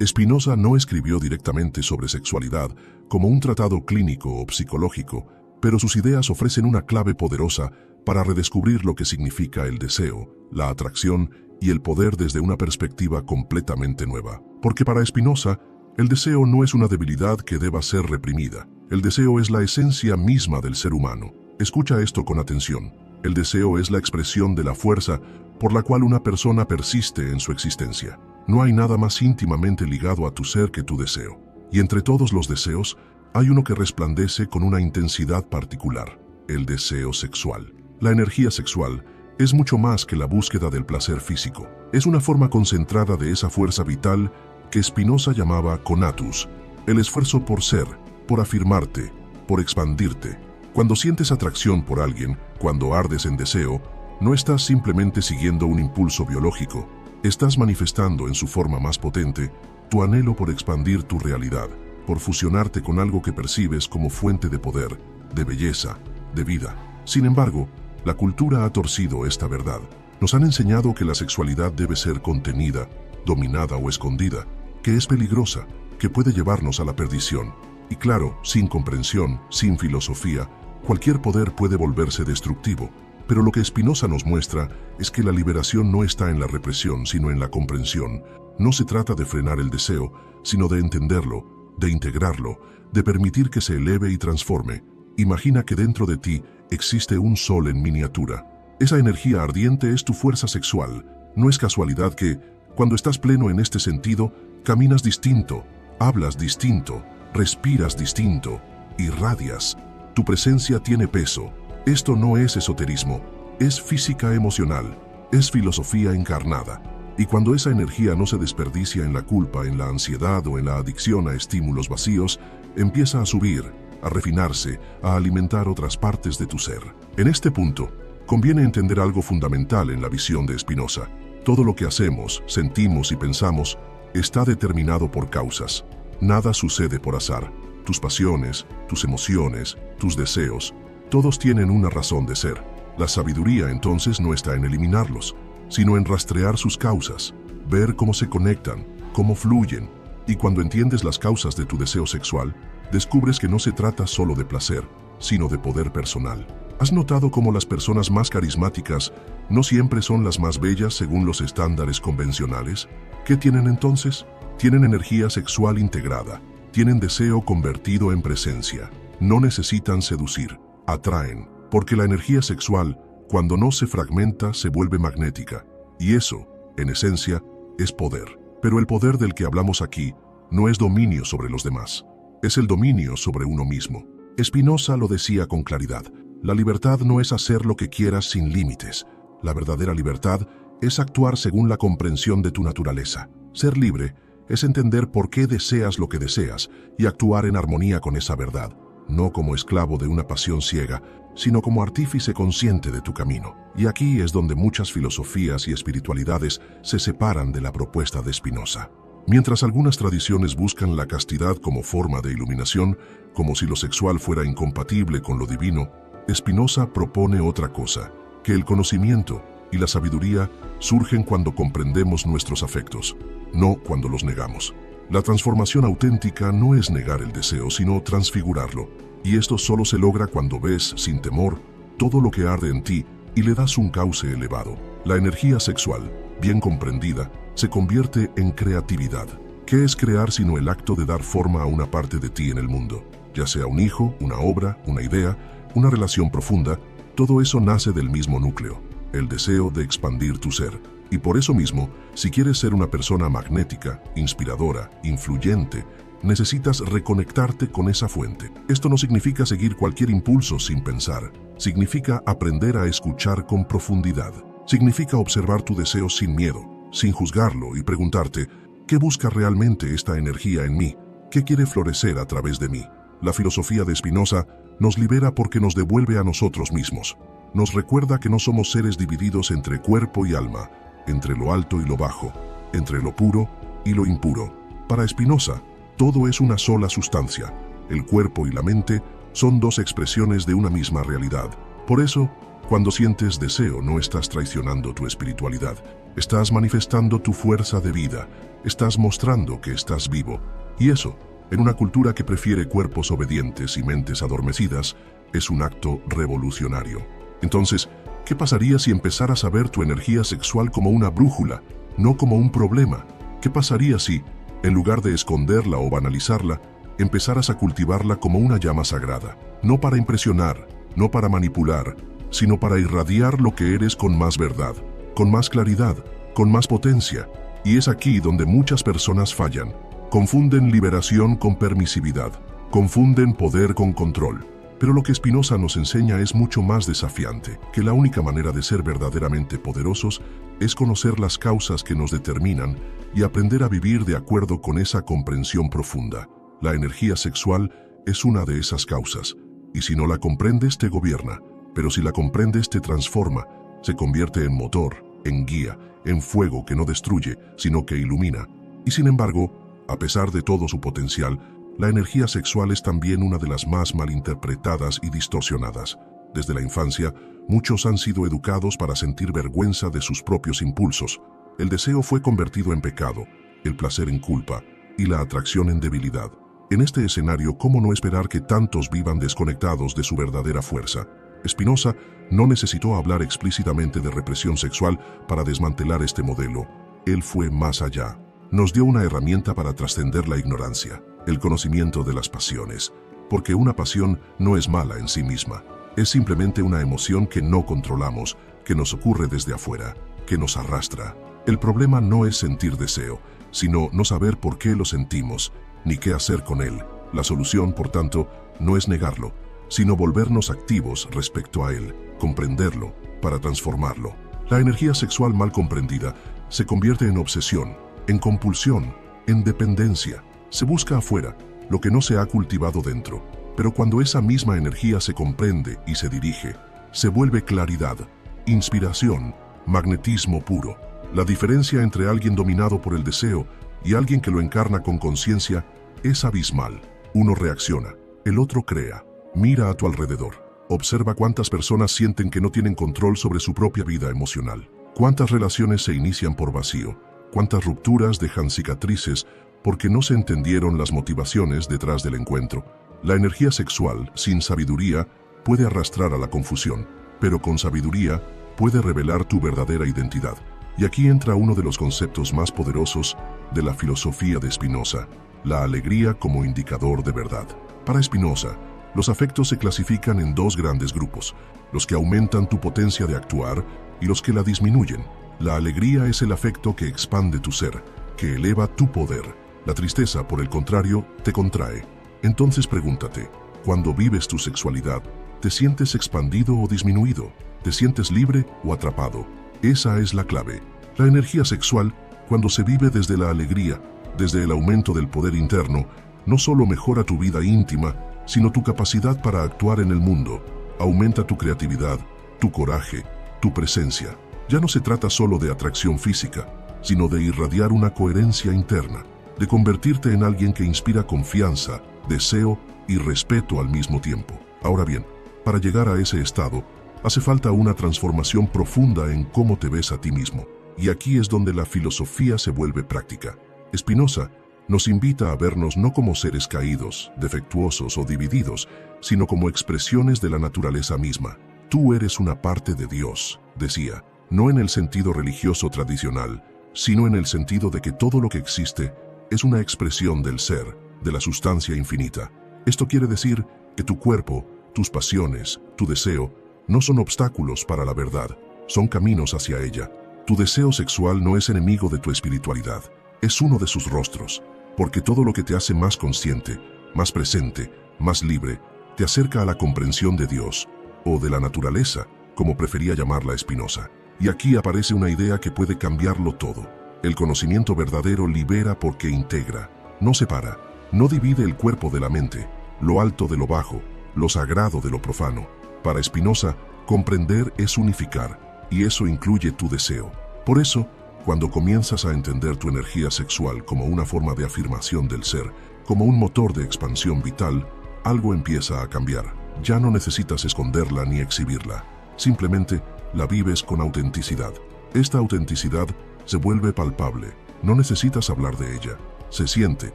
Spinoza no escribió directamente sobre sexualidad como un tratado clínico o psicológico, pero sus ideas ofrecen una clave poderosa para redescubrir lo que significa el deseo, la atracción y el poder desde una perspectiva completamente nueva. Porque para Spinoza, el deseo no es una debilidad que deba ser reprimida. El deseo es la esencia misma del ser humano. Escucha esto con atención. El deseo es la expresión de la fuerza por la cual una persona persiste en su existencia. No hay nada más íntimamente ligado a tu ser que tu deseo. Y entre todos los deseos, hay uno que resplandece con una intensidad particular: el deseo sexual. La energía sexual es mucho más que la búsqueda del placer físico. Es una forma concentrada de esa fuerza vital que Spinoza llamaba conatus, el esfuerzo por ser, por afirmarte, por expandirte. Cuando sientes atracción por alguien, cuando ardes en deseo, no estás simplemente siguiendo un impulso biológico, estás manifestando en su forma más potente tu anhelo por expandir tu realidad, por fusionarte con algo que percibes como fuente de poder, de belleza, de vida. Sin embargo, la cultura ha torcido esta verdad. Nos han enseñado que la sexualidad debe ser contenida, dominada o escondida, que es peligrosa, que puede llevarnos a la perdición. Y claro, sin comprensión, sin filosofía, cualquier poder puede volverse destructivo. Pero lo que Spinoza nos muestra es que la liberación no está en la represión, sino en la comprensión. No se trata de frenar el deseo, sino de entenderlo, de integrarlo, de permitir que se eleve y transforme. Imagina que dentro de ti existe un sol en miniatura. Esa energía ardiente es tu fuerza sexual. No es casualidad que, cuando estás pleno en este sentido, caminas distinto, hablas distinto, respiras distinto, irradias. Tu presencia tiene peso. Esto no es esoterismo, es física emocional, es filosofía encarnada. Y cuando esa energía no se desperdicia en la culpa, en la ansiedad o en la adicción a estímulos vacíos, empieza a subir, a refinarse, a alimentar otras partes de tu ser. En este punto, conviene entender algo fundamental en la visión de Spinoza. Todo lo que hacemos, sentimos y pensamos está determinado por causas. Nada sucede por azar. Tus pasiones, tus emociones, tus deseos, todos tienen una razón de ser. La sabiduría entonces no está en eliminarlos, sino en rastrear sus causas, ver cómo se conectan, cómo fluyen. Y cuando entiendes las causas de tu deseo sexual, descubres que no se trata solo de placer, sino de poder personal. ¿Has notado cómo las personas más carismáticas no siempre son las más bellas según los estándares convencionales? ¿Qué tienen entonces? Tienen energía sexual integrada, tienen deseo convertido en presencia. No necesitan seducir, atraen, porque la energía sexual, cuando no se fragmenta, se vuelve magnética. Y eso, en esencia, es poder. Pero el poder del que hablamos aquí no es dominio sobre los demás, es el dominio sobre uno mismo. Spinoza lo decía con claridad: la libertad no es hacer lo que quieras sin límites. La verdadera libertad es actuar según la comprensión de tu naturaleza. Ser libre es entender por qué deseas lo que deseas y actuar en armonía con esa verdad, no como esclavo de una pasión ciega, sino como artífice consciente de tu camino. Y aquí es donde muchas filosofías y espiritualidades se separan de la propuesta de Spinoza. Mientras algunas tradiciones buscan la castidad como forma de iluminación, como si lo sexual fuera incompatible con lo divino, Spinoza propone otra cosa: que el conocimiento y la sabiduría surgen cuando comprendemos nuestros afectos, no cuando los negamos. La transformación auténtica no es negar el deseo, sino transfigurarlo. Y esto solo se logra cuando ves, sin temor, todo lo que arde en ti y le das un cauce elevado. La energía sexual, bien comprendida, se convierte en creatividad. ¿Qué es crear sino el acto de dar forma a una parte de ti en el mundo? Ya sea un hijo, una obra, una idea, una relación profunda, todo eso nace del mismo núcleo, el deseo de expandir tu ser. Y por eso mismo, si quieres ser una persona magnética, inspiradora, influyente, necesitas reconectarte con esa fuente. Esto no significa seguir cualquier impulso sin pensar. Significa aprender a escuchar con profundidad. Significa observar tu deseo sin miedo, sin juzgarlo y preguntarte: ¿qué busca realmente esta energía en mí? ¿Qué quiere florecer a través de mí? La filosofía de Spinoza nos libera porque nos devuelve a nosotros mismos. Nos recuerda que no somos seres divididos entre cuerpo y alma, entre lo alto y lo bajo, entre lo puro y lo impuro. Para Spinoza, todo es una sola sustancia. El cuerpo y la mente son dos expresiones de una misma realidad. Por eso, cuando sientes deseo, no estás traicionando tu espiritualidad, Estás manifestando tu fuerza de vida, estás mostrando que estás vivo. Y eso, en una cultura que prefiere cuerpos obedientes y mentes adormecidas, es un acto revolucionario. Entonces, ¿qué pasaría si empezaras a ver tu energía sexual como una brújula, no como un problema? ¿Qué pasaría si, en lugar de esconderla o banalizarla, empezaras a cultivarla como una llama sagrada? No para impresionar, no para manipular, sino para irradiar lo que eres con más verdad, con más claridad, con más potencia. Y es aquí donde muchas personas fallan. Confunden liberación con permisividad, confunden poder con control. Pero lo que Spinoza nos enseña es mucho más desafiante, que la única manera de ser verdaderamente poderosos es conocer las causas que nos determinan y aprender a vivir de acuerdo con esa comprensión profunda. La energía sexual es una de esas causas, y si no la comprendes te gobierna, pero si la comprendes te transforma, se convierte en motor, en guía, en fuego que no destruye, sino que ilumina. Y sin embargo, a pesar de todo su potencial, la energía sexual es también una de las más malinterpretadas y distorsionadas. Desde la infancia, muchos han sido educados para sentir vergüenza de sus propios impulsos. El deseo fue convertido en pecado, el placer en culpa y la atracción en debilidad. En este escenario, ¿cómo no esperar que tantos vivan desconectados de su verdadera fuerza? Spinoza no necesitó hablar explícitamente de represión sexual para desmantelar este modelo. Él fue más allá. Nos dio una herramienta para trascender la ignorancia, el conocimiento de las pasiones, porque una pasión no es mala en sí misma, es simplemente una emoción que no controlamos, que nos ocurre desde afuera, que nos arrastra. El problema no es sentir deseo, sino no saber por qué lo sentimos, ni qué hacer con él. La solución, por tanto, no es negarlo, sino volvernos activos respecto a él, comprenderlo, para transformarlo. La energía sexual mal comprendida se convierte en obsesión, en compulsión, en dependencia. Se busca afuera lo que no se ha cultivado dentro, pero cuando esa misma energía se comprende y se dirige, se vuelve claridad, inspiración, magnetismo puro. La diferencia entre alguien dominado por el deseo y alguien que lo encarna con conciencia es abismal. Uno reacciona, el otro crea. Mira a tu alrededor. Observa cuántas personas sienten que no tienen control sobre su propia vida emocional. Cuántas relaciones se inician por vacío. Cuántas rupturas dejan cicatrices porque no se entendieron las motivaciones detrás del encuentro. La energía sexual, sin sabiduría, puede arrastrar a la confusión, pero con sabiduría puede revelar tu verdadera identidad. Y aquí entra uno de los conceptos más poderosos de la filosofía de Spinoza, la alegría como indicador de verdad. Para Spinoza, los afectos se clasifican en dos grandes grupos, los que aumentan tu potencia de actuar y los que la disminuyen. La alegría es el afecto que expande tu ser, que eleva tu poder. La tristeza, por el contrario, te contrae. Entonces pregúntate, cuando vives tu sexualidad, ¿te sientes expandido o disminuido? ¿Te sientes libre o atrapado? Esa es la clave. La energía sexual, cuando se vive desde la alegría, desde el aumento del poder interno, no solo mejora tu vida íntima, sino tu capacidad para actuar en el mundo. Aumenta tu creatividad, tu coraje, tu presencia. Ya no se trata solo de atracción física, sino de irradiar una coherencia interna, de convertirte en alguien que inspira confianza, deseo y respeto al mismo tiempo. Ahora bien, para llegar a ese estado, hace falta una transformación profunda en cómo te ves a ti mismo. Y aquí es donde la filosofía se vuelve práctica. Spinoza nos invita a vernos no como seres caídos, defectuosos o divididos, sino como expresiones de la naturaleza misma. Tú eres una parte de Dios, decía, no en el sentido religioso tradicional, sino en el sentido de que todo lo que existe es una expresión del ser, de la sustancia infinita. Esto quiere decir que tu cuerpo, tus pasiones, tu deseo, no son obstáculos para la verdad, son caminos hacia ella. Tu deseo sexual no es enemigo de tu espiritualidad, es uno de sus rostros, porque todo lo que te hace más consciente, más presente, más libre, te acerca a la comprensión de Dios, o de la naturaleza, como prefería llamarla Spinoza. Y aquí aparece una idea que puede cambiarlo todo. El conocimiento verdadero libera porque integra, no separa, no divide el cuerpo de la mente, lo alto de lo bajo, lo sagrado de lo profano. Para Spinoza, comprender es unificar, y eso incluye tu deseo. Por eso, cuando comienzas a entender tu energía sexual como una forma de afirmación del ser, como un motor de expansión vital, algo empieza a cambiar. Ya no necesitas esconderla ni exhibirla. Simplemente la vives con autenticidad. Esta autenticidad se vuelve palpable. No necesitas hablar de ella. Se siente,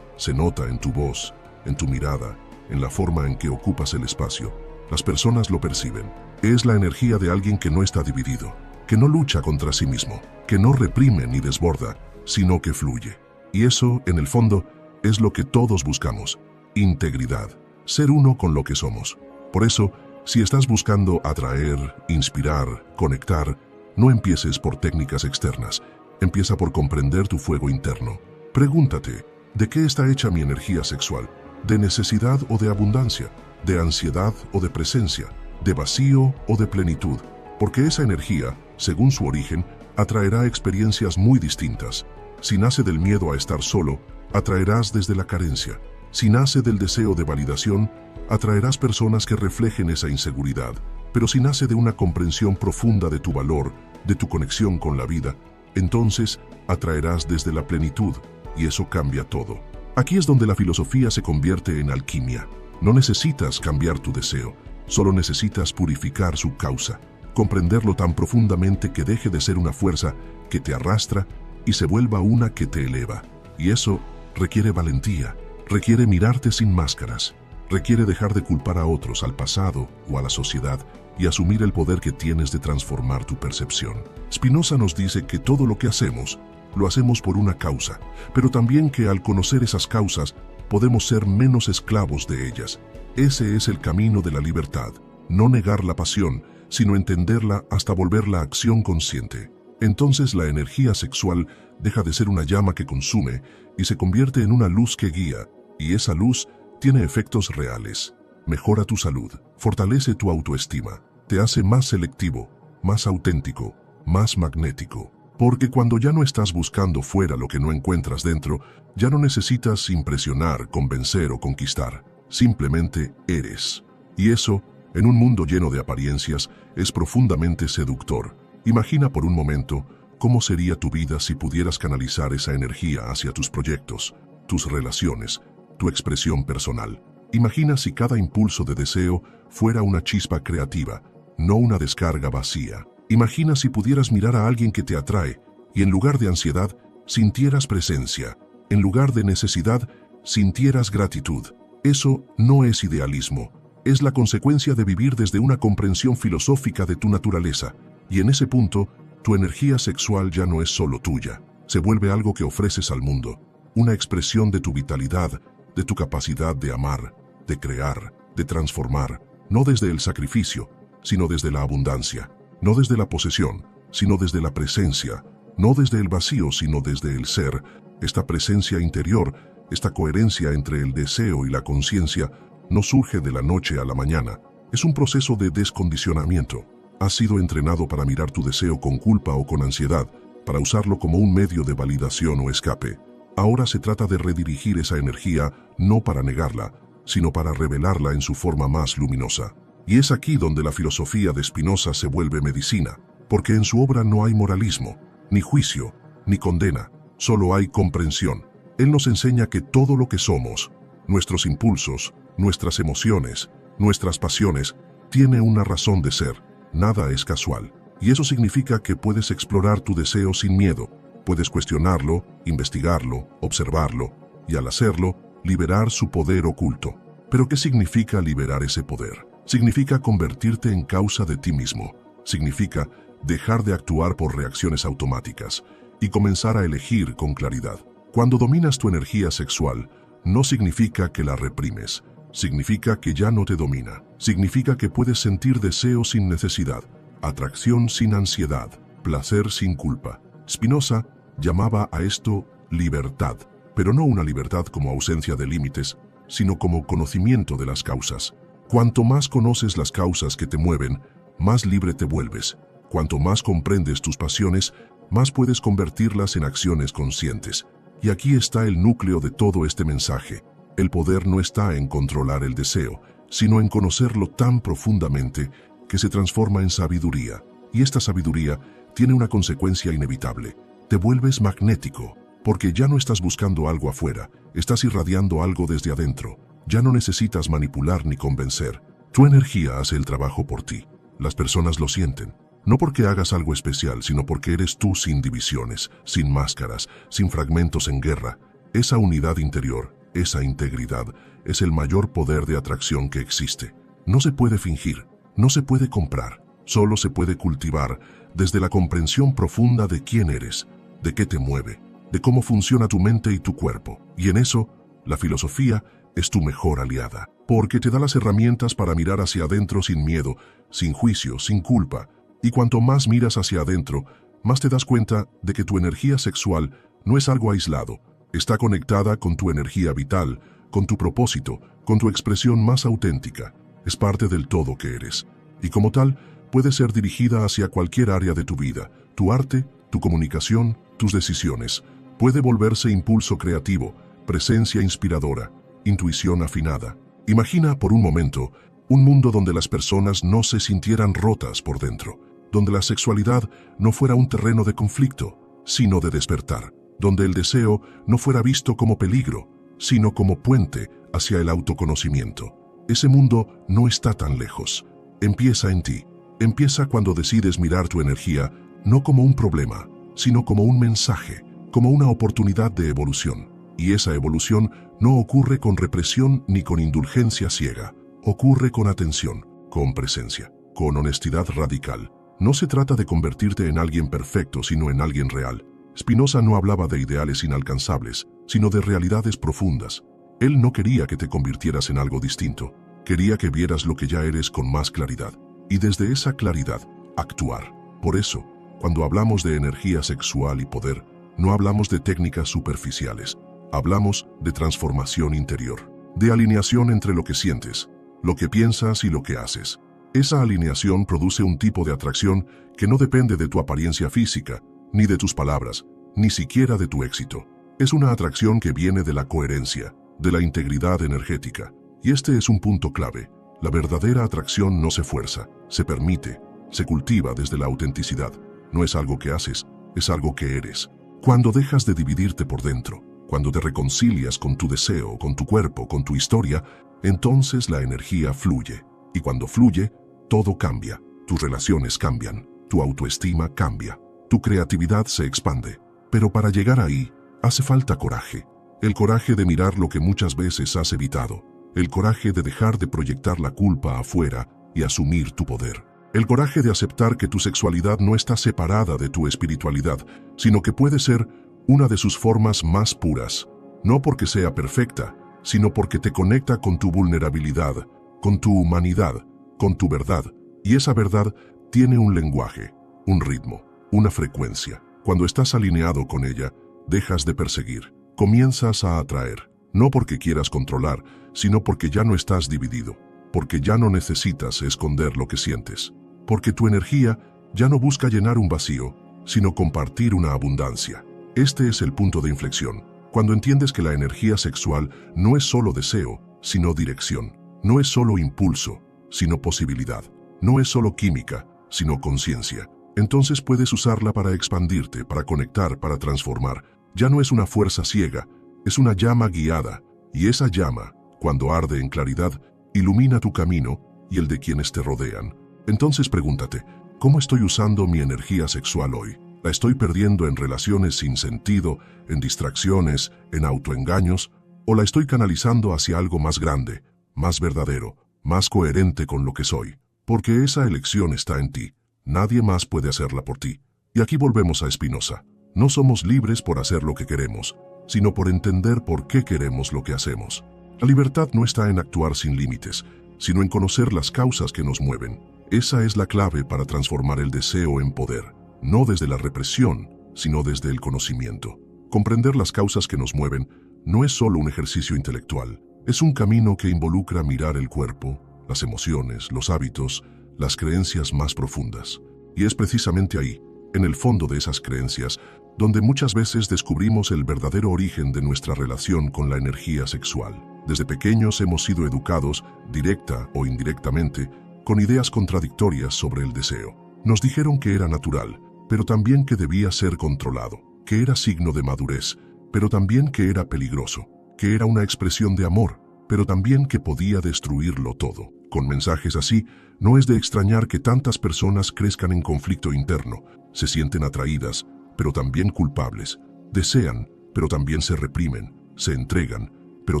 se nota en tu voz, en tu mirada, en la forma en que ocupas el espacio. Las personas lo perciben. Es la energía de alguien que no está dividido, que no lucha contra sí mismo, que no reprime ni desborda, sino que fluye. Y eso, en el fondo, es lo que todos buscamos: integridad, ser uno con lo que somos. Por eso, si estás buscando atraer, inspirar, conectar, no empieces por técnicas externas. Empieza por comprender tu fuego interno. Pregúntate, ¿de qué está hecha mi energía sexual? ¿De necesidad o de abundancia? ¿De ansiedad o de presencia? ¿De vacío o de plenitud? Porque esa energía, según su origen, atraerá experiencias muy distintas. Si nace del miedo a estar solo, atraerás desde la carencia. Si nace del deseo de validación, atraerás personas que reflejen esa inseguridad. Pero si nace de una comprensión profunda de tu valor, de tu conexión con la vida, entonces atraerás desde la plenitud, y eso cambia todo. Aquí es donde la filosofía se convierte en alquimia. No necesitas cambiar tu deseo, solo necesitas purificar su causa, comprenderlo tan profundamente que deje de ser una fuerza que te arrastra y se vuelva una que te eleva. Y eso requiere valentía, requiere mirarte sin máscaras, requiere dejar de culpar a otros, al pasado o a la sociedad, y asumir el poder que tienes de transformar tu percepción. Spinoza nos dice que todo lo que hacemos, lo hacemos por una causa, pero también que al conocer esas causas, podemos ser menos esclavos de ellas. Ese es el camino de la libertad, no negar la pasión, sino entenderla hasta volverla acción consciente. Entonces la energía sexual deja de ser una llama que consume y se convierte en una luz que guía, y esa luz tiene efectos reales. Mejora tu salud, fortalece tu autoestima, te hace más selectivo, más auténtico, más magnético. Porque cuando ya no estás buscando fuera lo que no encuentras dentro, ya no necesitas impresionar, convencer o conquistar. Simplemente eres. Y eso, en un mundo lleno de apariencias, es profundamente seductor. Imagina por un momento cómo sería tu vida si pudieras canalizar esa energía hacia tus proyectos, tus relaciones, tu expresión personal. Imagina si cada impulso de deseo fuera una chispa creativa, no una descarga vacía. Imagina si pudieras mirar a alguien que te atrae y en lugar de ansiedad, sintieras presencia. En lugar de necesidad, sintieras gratitud. Eso no es idealismo, es la consecuencia de vivir desde una comprensión filosófica de tu naturaleza. Y en ese punto, tu energía sexual ya no es solo tuya, se vuelve algo que ofreces al mundo, una expresión de tu vitalidad, de tu capacidad de amar, de crear, de transformar, no desde el sacrificio, sino desde la abundancia, no desde la posesión, sino desde la presencia, no desde el vacío, sino desde el ser. Esta presencia interior, esta coherencia entre el deseo y la conciencia, no surge de la noche a la mañana, es un proceso de descondicionamiento. Has sido entrenado para mirar tu deseo con culpa o con ansiedad, para usarlo como un medio de validación o escape. Ahora se trata de redirigir esa energía, no para negarla, sino para revelarla en su forma más luminosa. Y es aquí donde la filosofía de Spinoza se vuelve medicina, porque en su obra no hay moralismo, ni juicio, ni condena, solo hay comprensión. Él nos enseña que todo lo que somos, nuestros impulsos, nuestras emociones, nuestras pasiones, tiene una razón de ser. Nada es casual. Y eso significa que puedes explorar tu deseo sin miedo. Puedes cuestionarlo, investigarlo, observarlo, y al hacerlo, liberar su poder oculto. ¿Pero qué significa liberar ese poder? Significa convertirte en causa de ti mismo. Significa dejar de actuar por reacciones automáticas y comenzar a elegir con claridad. Cuando dominas tu energía sexual, no significa que la reprimes. Significa que ya no te domina. Significa que puedes sentir deseo sin necesidad, atracción sin ansiedad, placer sin culpa. Spinoza llamaba a esto libertad, pero no una libertad como ausencia de límites, sino como conocimiento de las causas. Cuanto más conoces las causas que te mueven, más libre te vuelves. Cuanto más comprendes tus pasiones, más puedes convertirlas en acciones conscientes. Y aquí está el núcleo de todo este mensaje. El poder no está en controlar el deseo, sino en conocerlo tan profundamente que se transforma en sabiduría. Y esta sabiduría tiene una consecuencia inevitable. Te vuelves magnético, porque ya no estás buscando algo afuera, estás irradiando algo desde adentro. Ya no necesitas manipular ni convencer. Tu energía hace el trabajo por ti. Las personas lo sienten. No porque hagas algo especial, sino porque eres tú sin divisiones, sin máscaras, sin fragmentos en guerra. Esa unidad interior, esa integridad, es el mayor poder de atracción que existe. No se puede fingir, no se puede comprar, solo se puede cultivar desde la comprensión profunda de quién eres, de qué te mueve, de cómo funciona tu mente y tu cuerpo. Y en eso, la filosofía es tu mejor aliada, porque te da las herramientas para mirar hacia adentro sin miedo, sin juicio, sin culpa. Y cuanto más miras hacia adentro, más te das cuenta de que tu energía sexual no es algo aislado, está conectada con tu energía vital, con tu propósito, con tu expresión más auténtica. Es parte del todo que eres. Y como tal, puede ser dirigida hacia cualquier área de tu vida, tu arte, tu comunicación, tus decisiones. Puede volverse impulso creativo, presencia inspiradora, intuición afinada. Imagina por un momento un mundo donde las personas no se sintieran rotas por dentro, donde la sexualidad no fuera un terreno de conflicto, sino de despertar, donde el deseo no fuera visto como peligro, sino como puente hacia el autoconocimiento. Ese mundo no está tan lejos. Empieza en ti. Empieza cuando decides mirar tu energía no como un problema, sino como un mensaje, como una oportunidad de evolución. Y esa evolución no ocurre con represión ni con indulgencia ciega. Ocurre con atención, con presencia, con honestidad radical. No se trata de convertirte en alguien perfecto, sino en alguien real. Spinoza no hablaba de ideales inalcanzables, sino de realidades profundas. Él no quería que te convirtieras en algo distinto. Quería que vieras lo que ya eres con más claridad. Y desde esa claridad, actuar. Por eso, cuando hablamos de energía sexual y poder, no hablamos de técnicas superficiales. Hablamos de transformación interior, de alineación entre lo que sientes, lo que piensas y lo que haces. Esa alineación produce un tipo de atracción que no depende de tu apariencia física, ni de tus palabras, ni siquiera de tu éxito. Es una atracción que viene de la coherencia, de la integridad energética. Y este es un punto clave. La verdadera atracción no se fuerza, se permite, se cultiva desde la autenticidad. No es algo que haces, es algo que eres. Cuando dejas de dividirte por dentro, cuando te reconcilias con tu deseo, con tu cuerpo, con tu historia, entonces la energía fluye. Y cuando fluye, todo cambia. Tus relaciones cambian, tu autoestima cambia, tu creatividad se expande. Pero para llegar ahí, hace falta coraje. El coraje de mirar lo que muchas veces has evitado. El coraje de dejar de proyectar la culpa afuera y asumir tu poder. El coraje de aceptar que tu sexualidad no está separada de tu espiritualidad, sino que puede ser una de sus formas más puras. No porque sea perfecta, sino porque te conecta con tu vulnerabilidad, con tu humanidad, con tu verdad. Y esa verdad tiene un lenguaje, un ritmo, una frecuencia. Cuando estás alineado con ella, dejas de perseguir, comienzas a atraer. No porque quieras controlar, sino porque ya no estás dividido, porque ya no necesitas esconder lo que sientes, porque tu energía ya no busca llenar un vacío, sino compartir una abundancia. Este es el punto de inflexión, cuando entiendes que la energía sexual no es solo deseo, sino dirección, no es solo impulso, sino posibilidad, no es solo química, sino conciencia. Entonces puedes usarla para expandirte, para conectar, para transformar. Ya no es una fuerza ciega, es una llama guiada, y esa llama, cuando arde en claridad, ilumina tu camino y el de quienes te rodean. Entonces pregúntate, ¿cómo estoy usando mi energía sexual hoy? ¿La estoy perdiendo en relaciones sin sentido, en distracciones, en autoengaños? ¿O la estoy canalizando hacia algo más grande, más verdadero, más coherente con lo que soy? Porque esa elección está en ti. Nadie más puede hacerla por ti. Y aquí volvemos a Spinoza. No somos libres por hacer lo que queremos, sino por entender por qué queremos lo que hacemos. La libertad no está en actuar sin límites, sino en conocer las causas que nos mueven. Esa es la clave para transformar el deseo en poder, no desde la represión, sino desde el conocimiento. Comprender las causas que nos mueven no es solo un ejercicio intelectual, es un camino que involucra mirar el cuerpo, las emociones, los hábitos, las creencias más profundas. Y es precisamente ahí, en el fondo de esas creencias, donde muchas veces descubrimos el verdadero origen de nuestra relación con la energía sexual. Desde pequeños hemos sido educados, directa o indirectamente, con ideas contradictorias sobre el deseo. Nos dijeron que era natural, pero también que debía ser controlado, que era signo de madurez, pero también que era peligroso, que era una expresión de amor, pero también que podía destruirlo todo. Con mensajes así, no es de extrañar que tantas personas crezcan en conflicto interno, se sienten atraídas, pero también culpables, desean, pero también se reprimen, se entregan, pero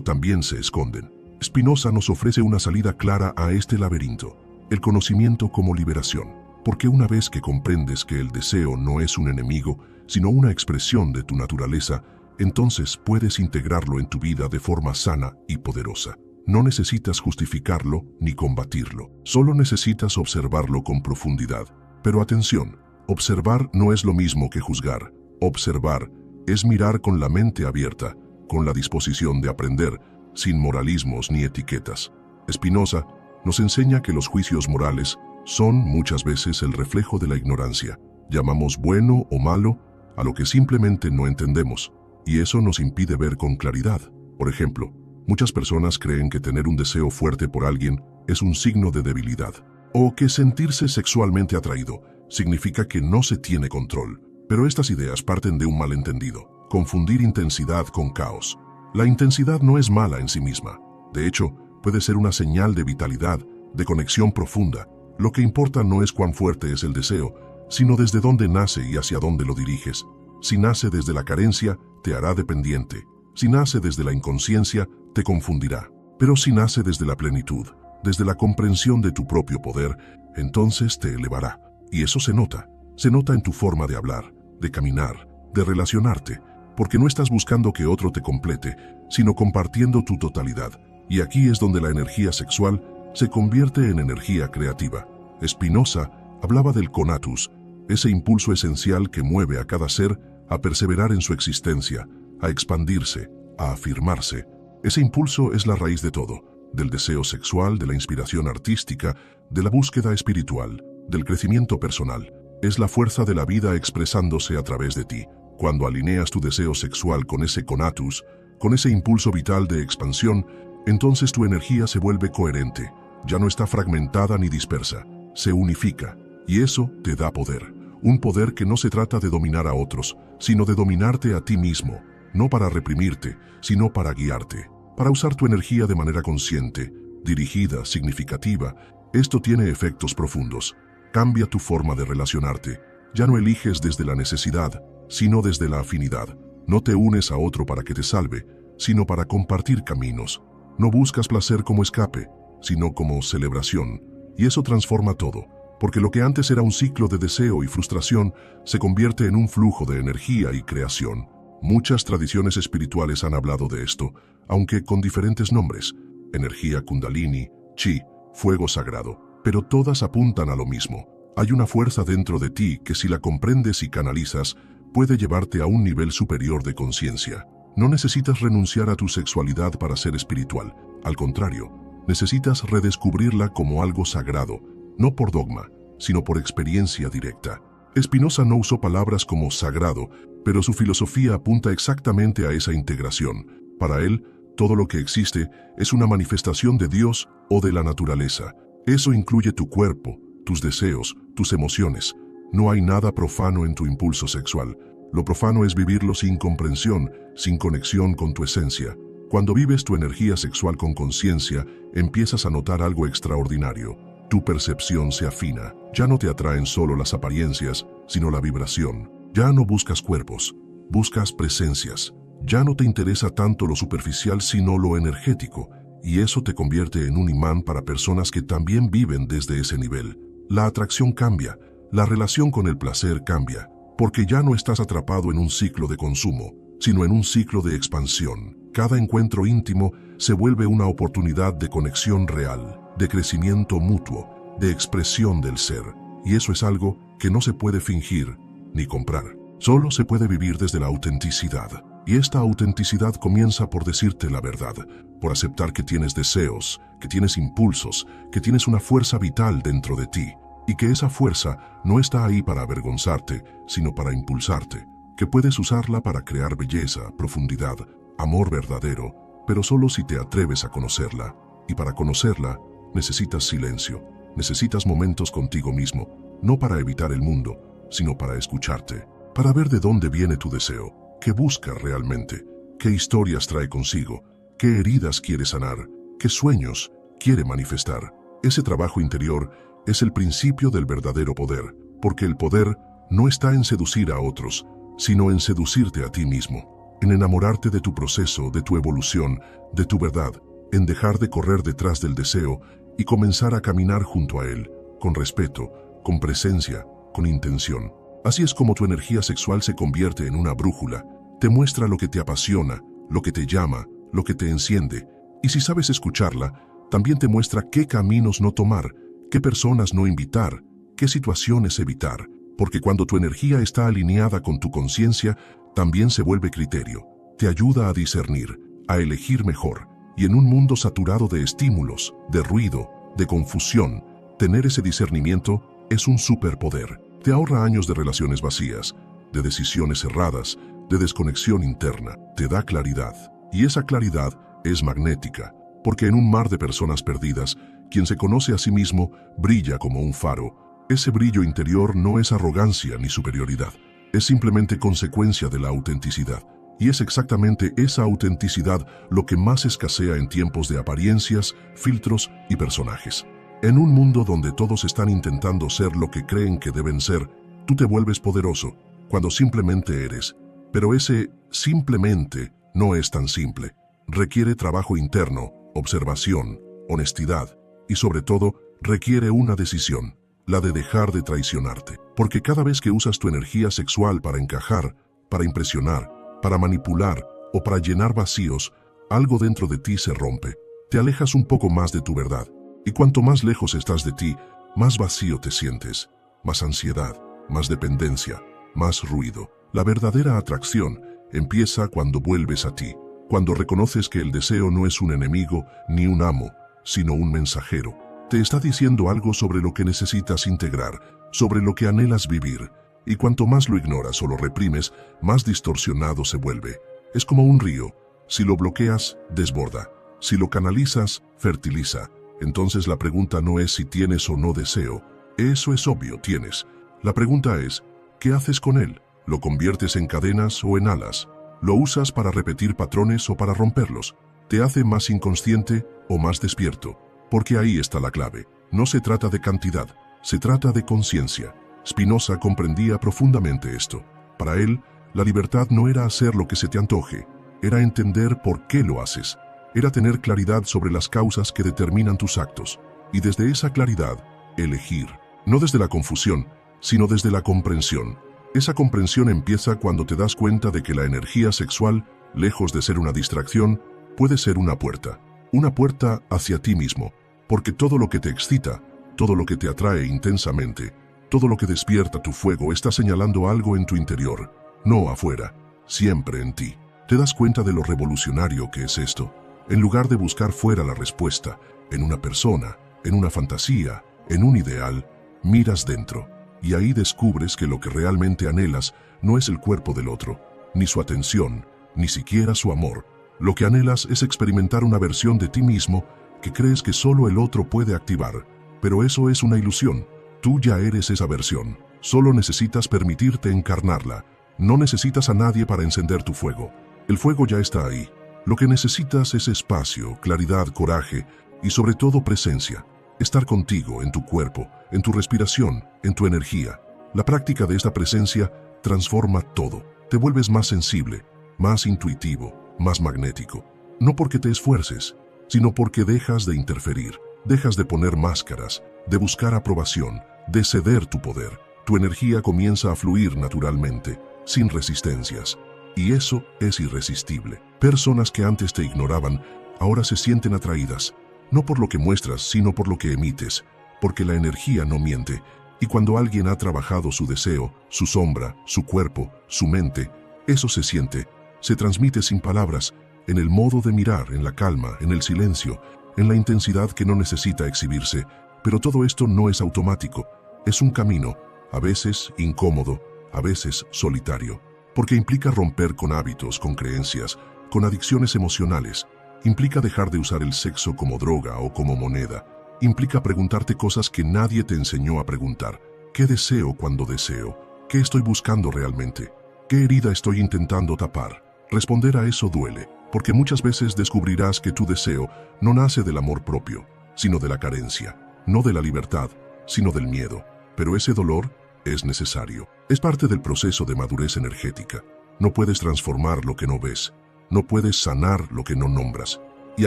también se esconden. Spinoza nos ofrece una salida clara a este laberinto, el conocimiento como liberación, porque una vez que comprendes que el deseo no es un enemigo, sino una expresión de tu naturaleza, entonces puedes integrarlo en tu vida de forma sana y poderosa. No necesitas justificarlo ni combatirlo, solo necesitas observarlo con profundidad. Pero atención, observar no es lo mismo que juzgar. Observar es mirar con la mente abierta, con la disposición de aprender, sin moralismos ni etiquetas. Spinoza nos enseña que los juicios morales son muchas veces el reflejo de la ignorancia. Llamamos bueno o malo a lo que simplemente no entendemos, y eso nos impide ver con claridad. Por ejemplo, muchas personas creen que tener un deseo fuerte por alguien es un signo de debilidad, o que sentirse sexualmente atraído significa que no se tiene control. Pero estas ideas parten de un malentendido: confundir intensidad con caos. La intensidad no es mala en sí misma. De hecho, puede ser una señal de vitalidad, de conexión profunda. Lo que importa no es cuán fuerte es el deseo, sino desde dónde nace y hacia dónde lo diriges. Si nace desde la carencia, te hará dependiente. Si nace desde la inconsciencia, te confundirá. Pero si nace desde la plenitud, desde la comprensión de tu propio poder, entonces te elevará. Y eso se nota. Se nota en tu forma de hablar, de caminar, de relacionarte, porque no estás buscando que otro te complete, sino compartiendo tu totalidad. Y aquí es donde la energía sexual se convierte en energía creativa. Spinoza hablaba del conatus, ese impulso esencial que mueve a cada ser a perseverar en su existencia, a expandirse, a afirmarse. Ese impulso es la raíz de todo, del deseo sexual, de la inspiración artística, de la búsqueda espiritual, del crecimiento personal. Es la fuerza de la vida expresándose a través de ti. Cuando alineas tu deseo sexual con ese conatus, con ese impulso vital de expansión, entonces tu energía se vuelve coherente, ya no está fragmentada ni dispersa, se unifica, y eso te da poder. Un poder que no se trata de dominar a otros, sino de dominarte a ti mismo, no para reprimirte, sino para guiarte, para usar tu energía de manera consciente, dirigida, significativa. Esto tiene efectos profundos. Cambia tu forma de relacionarte. Ya no eliges desde la necesidad, sino desde la afinidad. No te unes a otro para que te salve, sino para compartir caminos. No buscas placer como escape, sino como celebración. Y eso transforma todo, porque lo que antes era un ciclo de deseo y frustración se convierte en un flujo de energía y creación. Muchas tradiciones espirituales han hablado de esto, aunque con diferentes nombres: energía kundalini, chi, fuego sagrado, pero todas apuntan a lo mismo. Hay una fuerza dentro de ti que, si la comprendes y canalizas, puede llevarte a un nivel superior de conciencia. No necesitas renunciar a tu sexualidad para ser espiritual. Al contrario, necesitas redescubrirla como algo sagrado, no por dogma, sino por experiencia directa. Spinoza no usó palabras como sagrado, pero su filosofía apunta exactamente a esa integración. Para él, todo lo que existe es una manifestación de Dios o de la naturaleza. Eso incluye tu cuerpo, tus deseos, tus emociones. No hay nada profano en tu impulso sexual. Lo profano es vivirlo sin comprensión, sin conexión con tu esencia. Cuando vives tu energía sexual con conciencia, empiezas a notar algo extraordinario. Tu percepción se afina. Ya no te atraen solo las apariencias, sino la vibración. Ya no buscas cuerpos, buscas presencias. Ya no te interesa tanto lo superficial, sino lo energético. Y eso te convierte en un imán para personas que también viven desde ese nivel. La atracción cambia, la relación con el placer cambia, porque ya no estás atrapado en un ciclo de consumo, sino en un ciclo de expansión. Cada encuentro íntimo se vuelve una oportunidad de conexión real, de crecimiento mutuo, de expresión del ser. Y eso es algo que no se puede fingir ni comprar. Solo se puede vivir desde la autenticidad. Y esta autenticidad comienza por decirte la verdad, por aceptar que tienes deseos, que tienes impulsos, que tienes una fuerza vital dentro de ti, y que esa fuerza no está ahí para avergonzarte, sino para impulsarte, que puedes usarla para crear belleza, profundidad, amor verdadero, pero solo si te atreves a conocerla. Y para conocerla, necesitas silencio, necesitas momentos contigo mismo, no para evitar el mundo, sino para escucharte, para ver de dónde viene tu deseo, qué busca realmente, qué historias trae consigo, qué heridas quiere sanar, qué sueños quiere manifestar. Ese trabajo interior es el principio del verdadero poder, porque el poder no está en seducir a otros, sino en seducirte a ti mismo, en enamorarte de tu proceso, de tu evolución, de tu verdad, en dejar de correr detrás del deseo y comenzar a caminar junto a él, con respeto, con presencia, con intención. Así es como tu energía sexual se convierte en una brújula, te muestra lo que te apasiona, lo que te llama, lo que te enciende, y si sabes escucharla, también te muestra qué caminos no tomar, qué personas no invitar, qué situaciones evitar, porque cuando tu energía está alineada con tu conciencia, también se vuelve criterio, te ayuda a discernir, a elegir mejor, y en un mundo saturado de estímulos, de ruido, de confusión, tener ese discernimiento es un superpoder. Te ahorra años de relaciones vacías, de decisiones erradas, de desconexión interna, te da claridad. Y esa claridad es magnética, porque en un mar de personas perdidas, quien se conoce a sí mismo brilla como un faro. Ese brillo interior no es arrogancia ni superioridad, es simplemente consecuencia de la autenticidad. Y es exactamente esa autenticidad lo que más escasea en tiempos de apariencias, filtros y personajes. En un mundo donde todos están intentando ser lo que creen que deben ser, tú te vuelves poderoso cuando simplemente eres. Pero ese simplemente no es tan simple. Requiere trabajo interno, observación, honestidad y sobre todo requiere una decisión, la de dejar de traicionarte. Porque cada vez que usas tu energía sexual para encajar, para impresionar, para manipular o para llenar vacíos, algo dentro de ti se rompe. Te alejas un poco más de tu verdad. Y cuanto más lejos estás de ti, más vacío te sientes, más ansiedad, más dependencia, más ruido. La verdadera atracción empieza cuando vuelves a ti, cuando reconoces que el deseo no es un enemigo ni un amo, sino un mensajero. Te está diciendo algo sobre lo que necesitas integrar, sobre lo que anhelas vivir. Y cuanto más lo ignoras o lo reprimes, más distorsionado se vuelve. Es como un río. Si lo bloqueas, desborda. Si lo canalizas, fertiliza. Entonces la pregunta no es si tienes o no deseo. Eso es obvio, tienes. La pregunta es, ¿qué haces con él? ¿Lo conviertes en cadenas o en alas? ¿Lo usas para repetir patrones o para romperlos? ¿Te hace más inconsciente o más despierto? Porque ahí está la clave. No se trata de cantidad, se trata de conciencia. Spinoza comprendía profundamente esto. Para él, la libertad no era hacer lo que se te antoje, era entender por qué lo haces. Era tener claridad sobre las causas que determinan tus actos, y desde esa claridad, elegir. No desde la confusión, sino desde la comprensión. Esa comprensión empieza cuando te das cuenta de que la energía sexual, lejos de ser una distracción, puede ser una puerta hacia ti mismo, porque todo lo que te excita, todo lo que te atrae intensamente, todo lo que despierta tu fuego está señalando algo en tu interior, no afuera, siempre en ti. ¿Te das cuenta de lo revolucionario que es esto? En lugar de buscar fuera la respuesta, en una persona, en una fantasía, en un ideal, miras dentro, y ahí descubres que lo que realmente anhelas no es el cuerpo del otro, ni su atención, ni siquiera su amor. Lo que anhelas es experimentar una versión de ti mismo que crees que solo el otro puede activar, pero eso es una ilusión. Tú ya eres esa versión, solo necesitas permitirte encarnarla. No necesitas a nadie para encender tu fuego, el fuego ya está ahí. Lo que necesitas es espacio, claridad, coraje y sobre todo presencia. Estar contigo, en tu cuerpo, en tu respiración, en tu energía. La práctica de esta presencia transforma todo. Te vuelves más sensible, más intuitivo, más magnético. No porque te esfuerces, sino porque dejas de interferir, dejas de poner máscaras, de buscar aprobación, de ceder tu poder. Tu energía comienza a fluir naturalmente, sin resistencias. Y eso es irresistible. Personas que antes te ignoraban, ahora se sienten atraídas, no por lo que muestras, sino por lo que emites, porque la energía no miente, y cuando alguien ha trabajado su deseo, su sombra, su cuerpo, su mente, eso se siente, se transmite sin palabras, en el modo de mirar, en la calma, en el silencio, en la intensidad que no necesita exhibirse, pero todo esto no es automático, es un camino, a veces incómodo, a veces solitario. Porque implica romper con hábitos, con creencias, con adicciones emocionales. Implica dejar de usar el sexo como droga o como moneda. Implica preguntarte cosas que nadie te enseñó a preguntar. ¿Qué deseo cuando deseo? ¿Qué estoy buscando realmente? ¿Qué herida estoy intentando tapar? Responder a eso duele, porque muchas veces descubrirás que tu deseo no nace del amor propio, sino de la carencia. no de la libertad, sino del miedo. Pero ese dolor es necesario. Es parte del proceso de madurez energética. No puedes transformar lo que no ves. No puedes sanar lo que no nombras. Y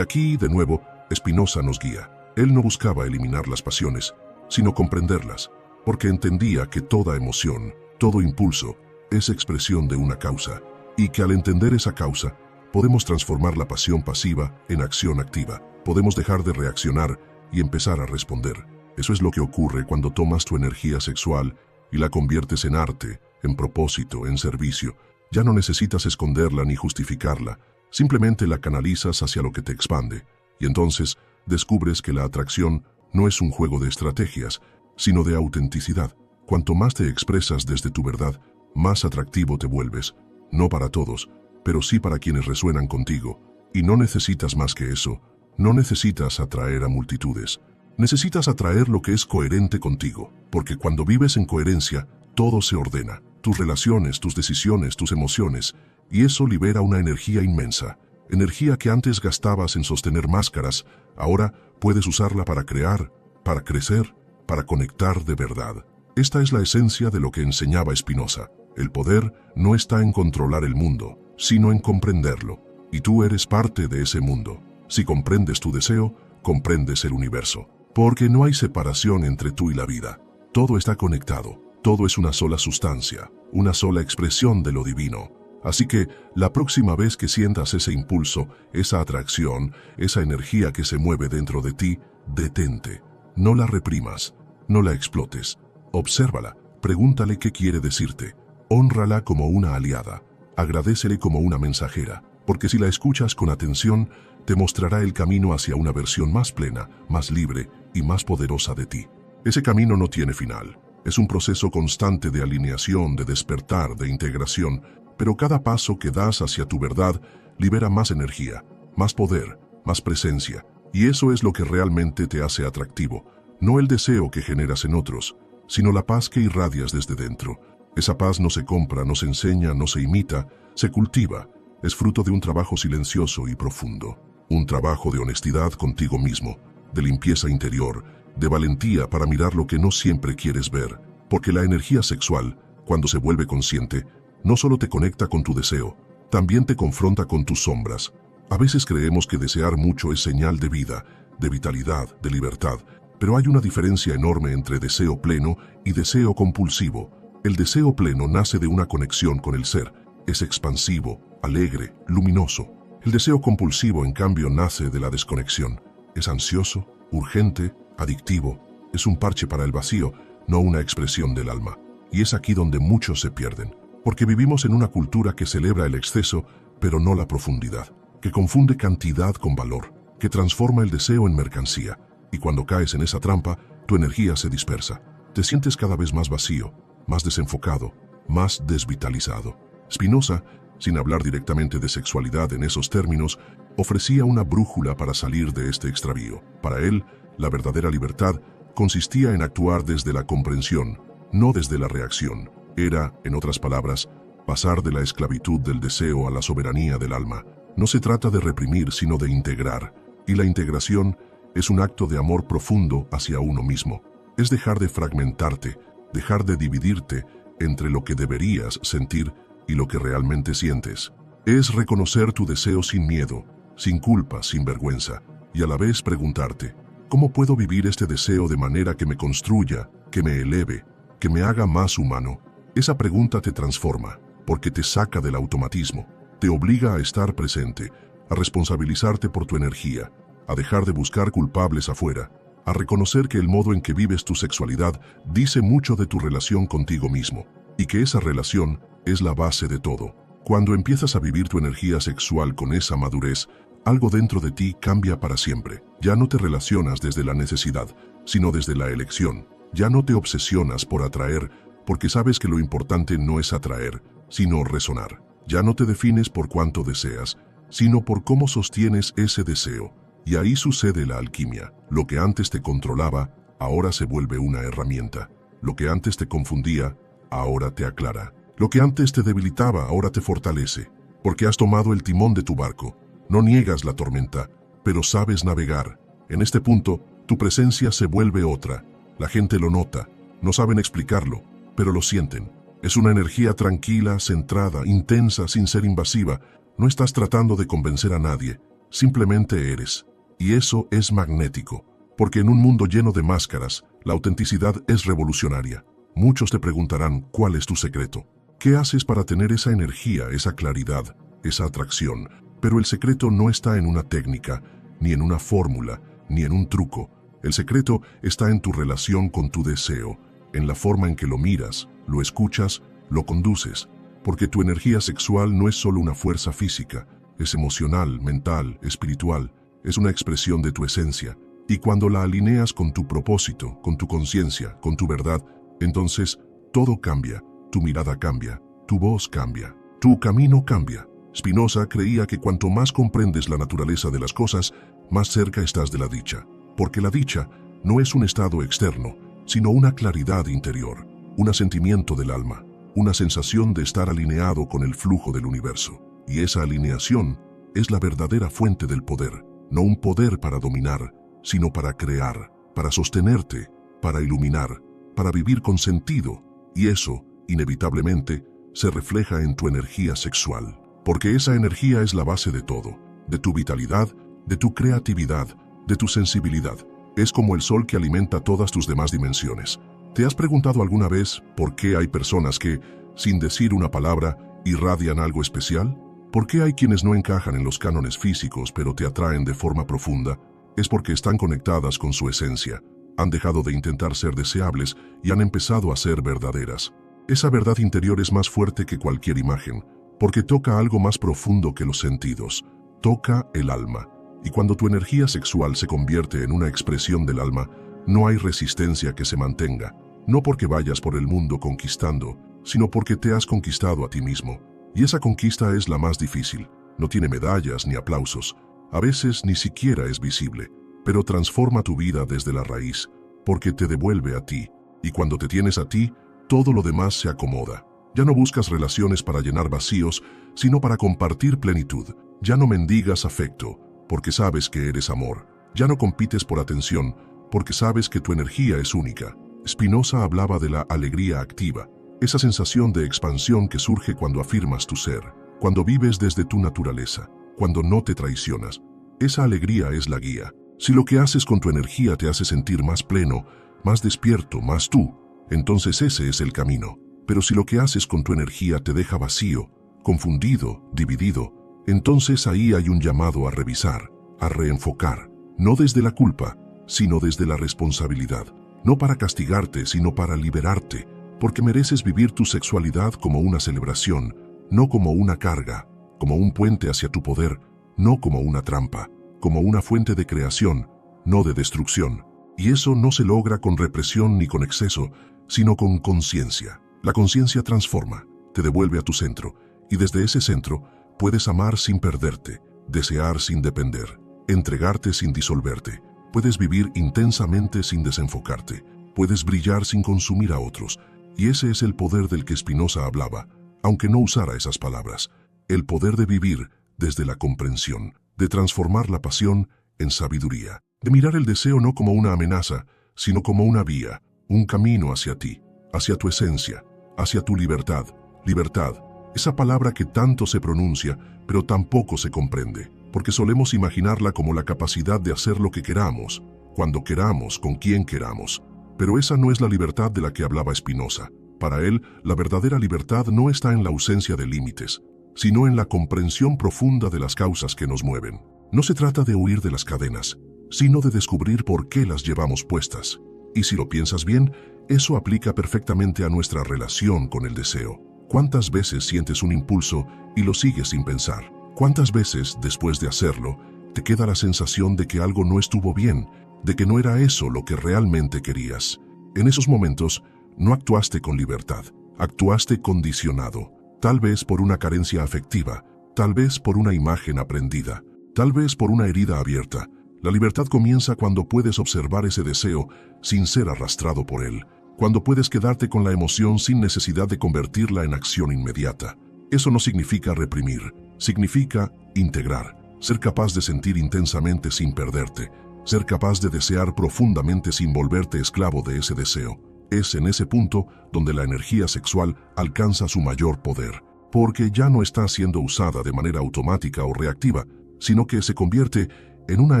aquí, de nuevo, Spinoza nos guía. Él no buscaba eliminar las pasiones, sino comprenderlas, porque entendía que toda emoción, todo impulso, es expresión de una causa, y que al entender esa causa, podemos transformar la pasión pasiva en acción activa. Podemos dejar de reaccionar y empezar a responder. Eso es lo que ocurre cuando tomas tu energía sexual y la conviertes en arte, en propósito, en servicio. Ya no necesitas esconderla ni justificarla, simplemente la canalizas hacia lo que te expande, y entonces descubres que la atracción no es un juego de estrategias, sino de autenticidad. Cuanto más te expresas desde tu verdad, más atractivo te vuelves, no para todos, pero sí para quienes resuenan contigo. Y no necesitas más que eso, no necesitas atraer a multitudes. Necesitas atraer lo que es coherente contigo, porque cuando vives en coherencia, todo se ordena. Tus relaciones, tus decisiones, tus emociones, y eso libera una energía inmensa. Energía que antes gastabas en sostener máscaras, ahora puedes usarla para crear, para crecer, para conectar de verdad. Esta es la esencia de lo que enseñaba Spinoza. El poder no está en controlar el mundo, sino en comprenderlo. Y tú eres parte de ese mundo. Si comprendes tu deseo, comprendes el universo. Porque no hay separación entre tú y la vida. Todo está conectado. Todo es una sola sustancia, una sola expresión de lo divino. Así que la próxima vez que sientas ese impulso, esa atracción, esa energía que se mueve dentro de ti, detente. No la reprimas, no la explotes. Obsérvala, pregúntale qué quiere decirte. Hónrala como una aliada. Agradécele como una mensajera, porque si la escuchas con atención, te mostrará el camino hacia una versión más plena, más libre y más poderosa de ti. Ese camino no tiene final. Es un proceso constante de alineación, de despertar, de integración, pero cada paso que das hacia tu verdad libera más energía, más poder, más presencia, y eso es lo que realmente te hace atractivo, no el deseo que generas en otros, sino la paz que irradias desde dentro. Esa paz no se compra, no se enseña, no se imita, se cultiva. Es fruto de un trabajo silencioso y profundo, un trabajo de honestidad contigo mismo, de limpieza interior, de valentía para mirar lo que no siempre quieres ver, porque la energía sexual, cuando se vuelve consciente, no solo te conecta con tu deseo, también te confronta con tus sombras. A veces creemos que desear mucho es señal de vida, de vitalidad, de libertad, pero hay una diferencia enorme entre deseo pleno y deseo compulsivo. El deseo pleno nace de una conexión con el ser, es expansivo, alegre, luminoso. El deseo compulsivo, en cambio, nace de la desconexión. Es ansioso, urgente, adictivo. Es un parche para el vacío, no una expresión del alma. Y es aquí donde muchos se pierden. Porque vivimos en una cultura que celebra el exceso, pero no la profundidad, que confunde cantidad con valor, que transforma el deseo en mercancía, y cuando caes en esa trampa, tu energía se dispersa. Te sientes cada vez más vacío, más desenfocado, más desvitalizado. Spinoza, sin hablar directamente de sexualidad en esos términos, ofrecía una brújula para salir de este extravío. Para él, la verdadera libertad consistía en actuar desde la comprensión, no desde la reacción. Era, en otras palabras, pasar de la esclavitud del deseo a la soberanía del alma. No se trata de reprimir, sino de integrar. Y la integración es un acto de amor profundo hacia uno mismo. Es dejar de fragmentarte, dejar de dividirte entre lo que deberías sentir y lo que realmente sientes. Es reconocer tu deseo sin miedo, sin culpa, sin vergüenza, y a la vez preguntarte, ¿cómo puedo vivir este deseo de manera que me construya, que me eleve, que me haga más humano? Esa pregunta te transforma, porque te saca del automatismo, te obliga a estar presente, a responsabilizarte por tu energía, a dejar de buscar culpables afuera, a reconocer que el modo en que vives tu sexualidad dice mucho de tu relación contigo mismo, y que esa relación es la base de todo. Cuando empiezas a vivir tu energía sexual con esa madurez, algo dentro de ti cambia para siempre. Ya no te relacionas desde la necesidad, sino desde la elección. Ya no te obsesionas por atraer, porque sabes que lo importante no es atraer, sino resonar. Ya no te defines por cuánto deseas, sino por cómo sostienes ese deseo. Y ahí sucede la alquimia. Lo que antes te controlaba, ahora se vuelve una herramienta. Lo que antes te confundía, ahora te aclara. Lo que antes te debilitaba, ahora te fortalece. Porque has tomado el timón de tu barco. No niegas la tormenta, pero sabes navegar. En este punto, Tu presencia se vuelve otra. La gente lo nota. No saben explicarlo, pero lo sienten. Es una energía tranquila, centrada, intensa, sin ser invasiva. No estás tratando de convencer a nadie. Simplemente eres. Y eso es magnético. Porque en un mundo lleno de máscaras, la autenticidad es revolucionaria. Muchos te preguntarán, ¿cuál es tu secreto? ¿Qué haces para tener esa energía, esa claridad, esa atracción? Pero el secreto no está en una técnica, ni en una fórmula, ni en un truco. El secreto está en tu relación con tu deseo, en la forma en que lo miras, lo escuchas, lo conduces. Porque tu energía sexual no es solo una fuerza física, es emocional, mental, espiritual, es una expresión de tu esencia. Y cuando la alineas con tu propósito, con tu conciencia, con tu verdad, entonces todo cambia, tu mirada cambia, tu voz cambia, tu camino cambia. Spinoza creía que cuanto más comprendes la naturaleza de las cosas, más cerca estás de la dicha. Porque la dicha no es un estado externo, sino una claridad interior, un asentimiento del alma, una sensación de estar alineado con el flujo del universo. Y esa alineación es la verdadera fuente del poder, no un poder para dominar, sino para crear, para sostenerte, para iluminar, para vivir con sentido. Y eso, inevitablemente, se refleja en tu energía sexual. Porque esa energía es la base de todo, de tu vitalidad, de tu creatividad, de tu sensibilidad. Es como el sol que alimenta todas tus demás dimensiones. ¿Te has preguntado alguna vez por qué hay personas que, sin decir una palabra, irradian algo especial? ¿Por qué hay quienes no encajan en los cánones físicos pero te atraen de forma profunda? Es porque están conectadas con su esencia, han dejado de intentar ser deseables y han empezado a ser verdaderas. Esa verdad interior es más fuerte que cualquier imagen, porque toca algo más profundo que los sentidos, toca el alma. Y cuando tu energía sexual se convierte en una expresión del alma, no hay resistencia que se mantenga, no porque vayas por el mundo conquistando, sino porque te has conquistado a ti mismo. Y esa conquista es la más difícil, no tiene medallas ni aplausos, a veces ni siquiera es visible, pero transforma tu vida desde la raíz, porque te devuelve a ti, y cuando te tienes a ti, todo lo demás se acomoda. Ya no buscas relaciones para llenar vacíos, sino para compartir plenitud. Ya no mendigas afecto, porque sabes que eres amor. Ya no compites por atención, porque sabes que tu energía es única. Spinoza hablaba de la alegría activa, esa sensación de expansión que surge cuando afirmas tu ser, cuando vives desde tu naturaleza, cuando no te traicionas. Esa alegría es la guía. Si lo que haces con tu energía te hace sentir más pleno, más despierto, más tú, entonces ese es el camino. Pero si lo que haces con tu energía te deja vacío, confundido, dividido, entonces ahí hay un llamado a revisar, a reenfocar, no desde la culpa, sino desde la responsabilidad. No para castigarte, sino para liberarte, porque mereces vivir tu sexualidad como una celebración, no como una carga, como un puente hacia tu poder, no como una trampa, como una fuente de creación, no de destrucción. Y eso no se logra con represión ni con exceso, sino con conciencia. La conciencia transforma, te devuelve a tu centro, y desde ese centro puedes amar sin perderte, desear sin depender, entregarte sin disolverte. Puedes vivir intensamente sin desenfocarte, puedes brillar sin consumir a otros. Y ese es el poder del que Spinoza hablaba, aunque no usara esas palabras. El poder de vivir desde la comprensión, de transformar la pasión en sabiduría, de mirar el deseo no como una amenaza, sino como una vía, un camino hacia ti, hacia tu esencia, hacia tu libertad. Libertad, esa palabra que tanto se pronuncia, pero tampoco se comprende, porque solemos imaginarla como la capacidad de hacer lo que queramos, cuando queramos, con quien queramos. Pero esa no es la libertad de la que hablaba Spinoza. Para él, la verdadera libertad no está en la ausencia de límites, sino en la comprensión profunda de las causas que nos mueven. No se trata de huir de las cadenas, sino de descubrir por qué las llevamos puestas. Y si lo piensas bien, eso aplica perfectamente a nuestra relación con el deseo. ¿Cuántas veces sientes un impulso y lo sigues sin pensar? ¿Cuántas veces, después de hacerlo, te queda la sensación de que algo no estuvo bien, de que no era eso lo que realmente querías? En esos momentos, no actuaste con libertad, actuaste condicionado, tal vez por una carencia afectiva, tal vez por una imagen aprendida, tal vez por una herida abierta. La libertad comienza cuando puedes observar ese deseo sin ser arrastrado por él, cuando puedes quedarte con la emoción sin necesidad de convertirla en acción inmediata. Eso no significa reprimir, significa integrar, ser capaz de sentir intensamente sin perderte, ser capaz de desear profundamente sin volverte esclavo de ese deseo. Es en ese punto donde la energía sexual alcanza su mayor poder, porque ya no está siendo usada de manera automática o reactiva, sino que se convierte en una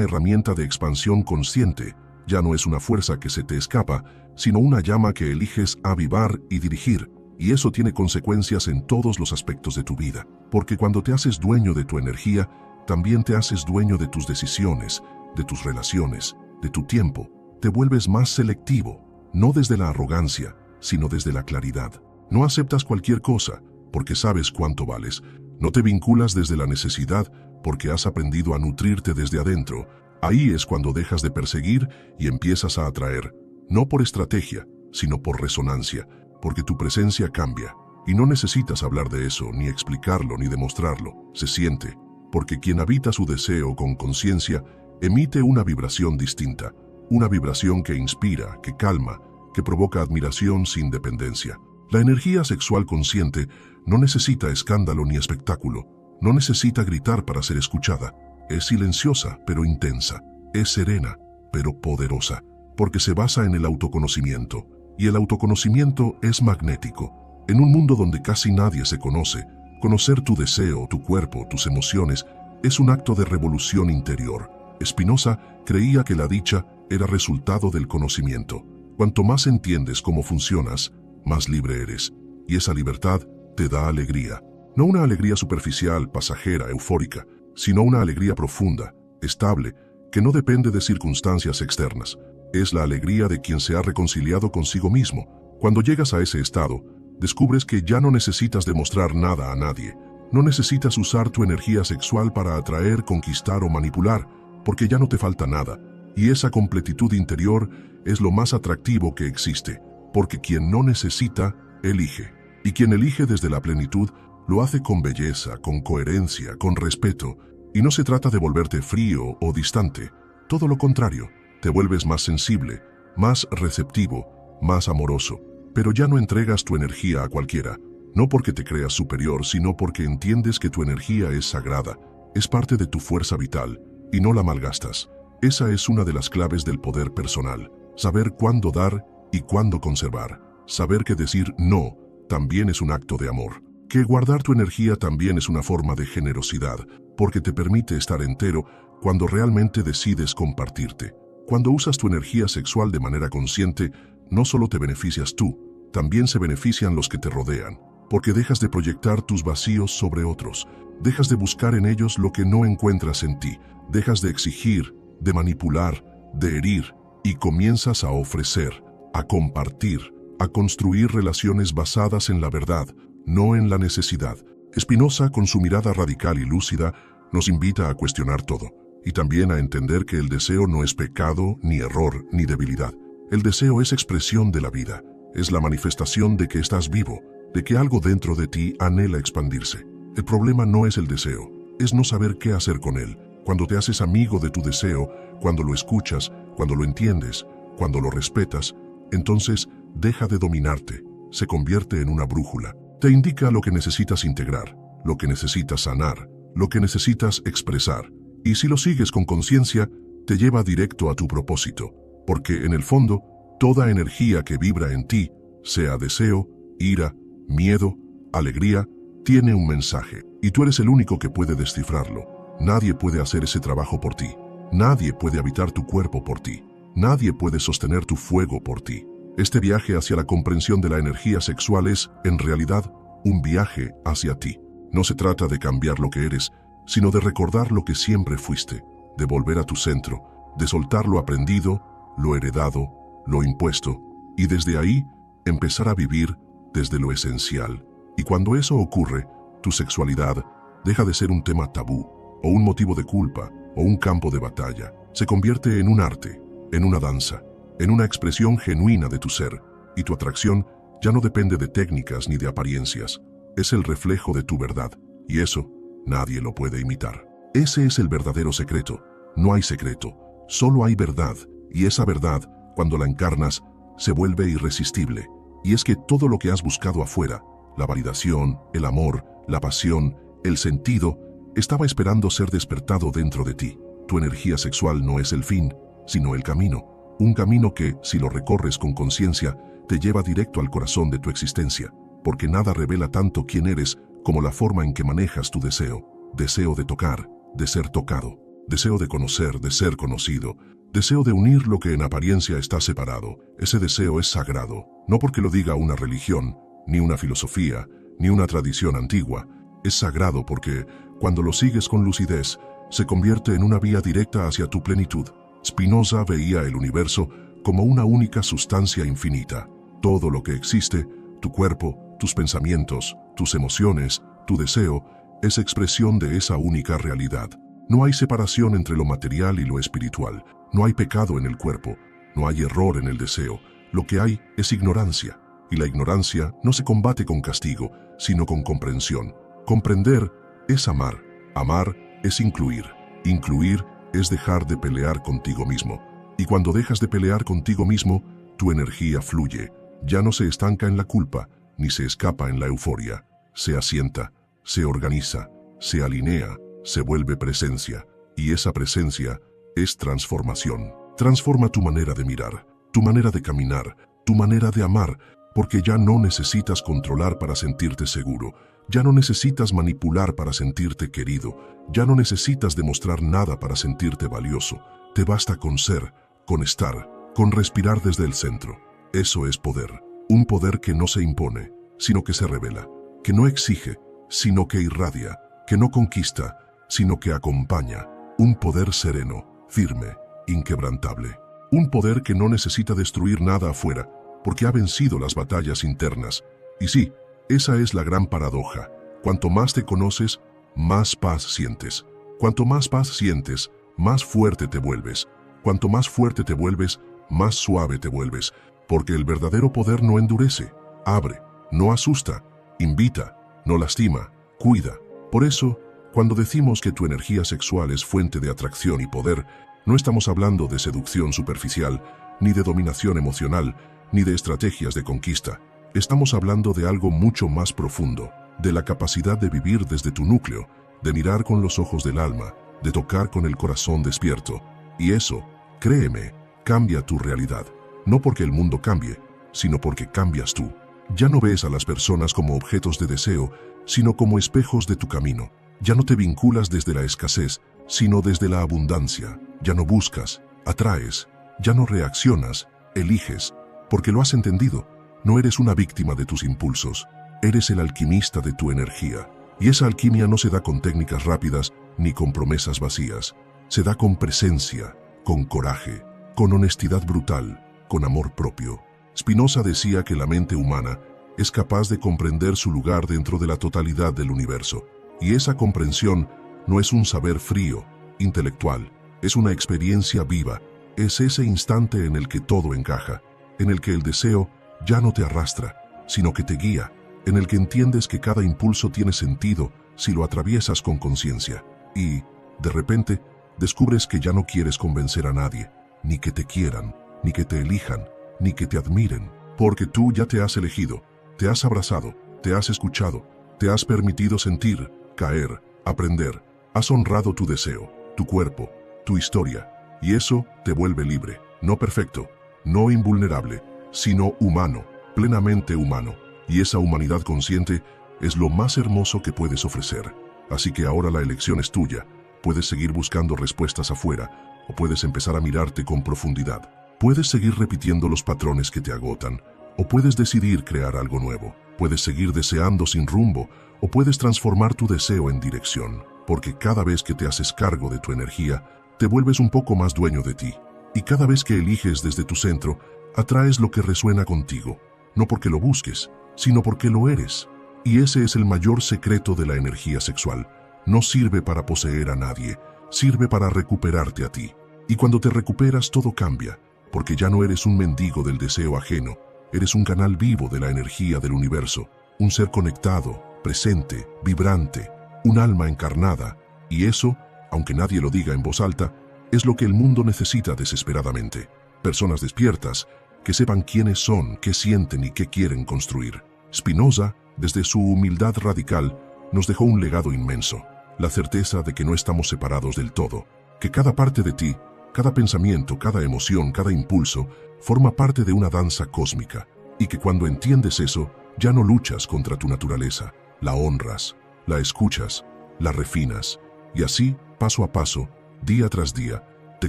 herramienta de expansión consciente. Ya no es una fuerza que se te escapa, sino una llama que eliges avivar y dirigir, y eso tiene consecuencias en todos los aspectos de tu vida, porque cuando te haces dueño de tu energía, también te haces dueño de tus decisiones, de tus relaciones, de tu tiempo. Te vuelves más selectivo, no desde la arrogancia, sino desde la claridad. No aceptas cualquier cosa, porque sabes cuánto vales. No te vinculas desde la necesidad, porque has aprendido a nutrirte desde adentro. Ahí es cuando dejas de perseguir y empiezas a atraer, no por estrategia, sino por resonancia, porque tu presencia cambia. Y no necesitas hablar de eso, ni explicarlo, ni demostrarlo. Se siente, porque quien habita su deseo con conciencia emite una vibración distinta, una vibración que inspira, que calma, que provoca admiración sin dependencia. La energía sexual consciente no necesita escándalo ni espectáculo, no necesita gritar para ser escuchada. Es silenciosa, pero intensa. Es serena, pero poderosa, porque se basa en el autoconocimiento. Y el autoconocimiento es magnético. En un mundo donde casi nadie se conoce, conocer tu deseo, tu cuerpo, tus emociones, es un acto de revolución interior. Spinoza creía que la dicha era resultado del conocimiento. Cuanto más entiendes cómo funcionas, más libre eres. Y esa libertad te da alegría. No una alegría superficial, pasajera, eufórica, sino una alegría profunda, estable, que no depende de circunstancias externas. Es la alegría de quien se ha reconciliado consigo mismo. Cuando llegas a ese estado, descubres que ya no necesitas demostrar nada a nadie. No necesitas usar tu energía sexual para atraer, conquistar o manipular, porque ya no te falta nada. Y esa completitud interior es lo más atractivo que existe, porque quien no necesita, elige. Y quien elige desde la plenitud, lo hace con belleza, con coherencia, con respeto. Y no se trata de volverte frío o distante. Todo lo contrario, te vuelves más sensible, más receptivo, más amoroso. Pero ya no entregas tu energía a cualquiera, no porque te creas superior, sino porque entiendes que tu energía es sagrada, es parte de tu fuerza vital, y no la malgastas. Esa es una de las claves del poder personal, saber cuándo dar y cuándo conservar, saber que decir no también es un acto de amor, que guardar tu energía también es una forma de generosidad, porque te permite estar entero cuando realmente decides compartirte. Cuando usas tu energía sexual de manera consciente, no solo te beneficias tú, también se benefician los que te rodean, porque dejas de proyectar tus vacíos sobre otros, dejas de buscar en ellos lo que no encuentras en ti, dejas de exigir, de manipular, de herir, y comienzas a ofrecer, a compartir, a construir relaciones basadas en la verdad, no en la necesidad. Spinoza, con su mirada radical y lúcida, nos invita a cuestionar todo, y también a entender que el deseo no es pecado, ni error, ni debilidad. El deseo es expresión de la vida, es la manifestación de que estás vivo, de que algo dentro de ti anhela expandirse. El problema no es el deseo, es no saber qué hacer con él. Cuando te haces amigo de tu deseo, cuando lo escuchas, cuando lo entiendes, cuando lo respetas, entonces deja de dominarte, se convierte en una brújula. Te indica lo que necesitas integrar, lo que necesitas sanar, lo que necesitas expresar. Y si lo sigues con conciencia, te lleva directo a tu propósito, porque en el fondo, toda energía que vibra en ti, sea deseo, ira, miedo, alegría, tiene un mensaje, y tú eres el único que puede descifrarlo. Nadie puede hacer ese trabajo por ti. Nadie puede habitar tu cuerpo por ti. Nadie puede sostener tu fuego por ti. Este viaje hacia la comprensión de la energía sexual es, en realidad, un viaje hacia ti. No se trata de cambiar lo que eres, sino de recordar lo que siempre fuiste, de volver a tu centro, de soltar lo aprendido, lo heredado, lo impuesto, y desde ahí empezar a vivir desde lo esencial. Y cuando eso ocurre, tu sexualidad deja de ser un tema tabú, o un motivo de culpa, o un campo de batalla. Se convierte en un arte, en una danza, en una expresión genuina de tu ser, y tu atracción ya no depende de técnicas ni de apariencias. Es el reflejo de tu verdad, y eso nadie lo puede imitar. Ese es el verdadero secreto. No hay secreto, solo hay verdad, y esa verdad, cuando la encarnas, se vuelve irresistible. Y es que todo lo que has buscado afuera, la validación, el amor, la pasión, el sentido, estaba esperando ser despertado dentro de ti. Tu energía sexual no es el fin, sino el camino. Un camino que, si lo recorres con conciencia, te lleva directo al corazón de tu existencia, porque nada revela tanto quién eres como la forma en que manejas tu deseo. Deseo de tocar, de ser tocado, deseo de conocer, de ser conocido, deseo de unir lo que en apariencia está separado. Ese deseo es sagrado, no porque lo diga una religión, ni una filosofía, ni una tradición antigua. Es sagrado porque, cuando lo sigues con lucidez, se convierte en una vía directa hacia tu plenitud. Spinoza veía el universo como una única sustancia infinita. Todo lo que existe, tu cuerpo, tus pensamientos, tus emociones, tu deseo, es expresión de esa única realidad. No hay separación entre lo material y lo espiritual. No hay pecado en el cuerpo. No hay error en el deseo. Lo que hay es ignorancia. Y la ignorancia no se combate con castigo, sino con comprensión. Comprender es amar. Amar es incluir. Incluir es dejar de pelear contigo mismo. Y cuando dejas de pelear contigo mismo, tu energía fluye. Ya no se estanca en la culpa, ni se escapa en la euforia. Se asienta, se organiza, se alinea, se vuelve presencia. Y esa presencia es transformación. Transforma tu manera de mirar, tu manera de caminar, tu manera de amar, porque ya no necesitas controlar para sentirte seguro. Ya no necesitas manipular para sentirte querido. Ya no necesitas demostrar nada para sentirte valioso. Te basta con ser, con estar, con respirar desde el centro. Eso es poder. Un poder que no se impone, sino que se revela. Que no exige, sino que irradia. Que no conquista, sino que acompaña. Un poder sereno, firme, inquebrantable. Un poder que no necesita destruir nada afuera, porque ha vencido las batallas internas. Y sí, esa es la gran paradoja. Cuanto más te conoces, más paz sientes. Cuanto más paz sientes, más fuerte te vuelves. Cuanto más fuerte te vuelves, más suave te vuelves. Porque el verdadero poder no endurece, abre, no asusta, invita, no lastima, cuida. Por eso, cuando decimos que tu energía sexual es fuente de atracción y poder, no estamos hablando de seducción superficial, ni de dominación emocional, ni de estrategias de conquista. Estamos hablando de algo mucho más profundo, de la capacidad de vivir desde tu núcleo, de mirar con los ojos del alma, de tocar con el corazón despierto. Y eso, créeme, cambia tu realidad. No porque el mundo cambie, sino porque cambias tú. Ya no ves a las personas como objetos de deseo, sino como espejos de tu camino. Ya no te vinculas desde la escasez, sino desde la abundancia. Ya no buscas, atraes. Ya no reaccionas, eliges. Porque lo has entendido. No eres una víctima de tus impulsos. Eres el alquimista de tu energía. Y esa alquimia no se da con técnicas rápidas ni con promesas vacías. Se da con presencia, con coraje, con honestidad brutal, con amor propio. Spinoza decía que la mente humana es capaz de comprender su lugar dentro de la totalidad del universo. Y esa comprensión no es un saber frío, intelectual, es una experiencia viva. Es ese instante en el que todo encaja, en el que el deseo ya no te arrastra, sino que te guía, en el que entiendes que cada impulso tiene sentido si lo atraviesas con conciencia. Y, de repente, descubres que ya no quieres convencer a nadie, ni que te quieran, ni que te elijan, ni que te admiren, porque tú ya te has elegido, te has abrazado, te has escuchado, te has permitido sentir, caer, aprender, has honrado tu deseo, tu cuerpo, tu historia, y eso te vuelve libre, no perfecto, no invulnerable, sino humano, plenamente humano, y esa humanidad consciente es lo más hermoso que puedes ofrecer. Así que ahora la elección es tuya. Puedes seguir buscando respuestas afuera, o puedes empezar a mirarte con profundidad. Puedes seguir repitiendo los patrones que te agotan, o puedes decidir crear algo nuevo. Puedes seguir deseando sin rumbo, o puedes transformar tu deseo en dirección, porque cada vez que te haces cargo de tu energía, te vuelves un poco más dueño de ti. Y cada vez que eliges desde tu centro, atraes lo que resuena contigo, no porque lo busques, sino porque lo eres. Y ese es el mayor secreto de la energía sexual. No sirve para poseer a nadie, sirve para recuperarte a ti. Y cuando te recuperas todo cambia, porque ya no eres un mendigo del deseo ajeno, eres un canal vivo de la energía del universo, un ser conectado, presente, vibrante, un alma encarnada. Y eso, aunque nadie lo diga en voz alta, es lo que el mundo necesita desesperadamente. Personas despiertas, que sepan quiénes son, qué sienten y qué quieren construir. Spinoza, desde su humildad radical, nos dejó un legado inmenso, la certeza de que no estamos separados del todo, que cada parte de ti, cada pensamiento, cada emoción, cada impulso, forma parte de una danza cósmica, y que cuando entiendes eso, ya no luchas contra tu naturaleza, la honras, la escuchas, la refinas, y así, paso a paso, día tras día, te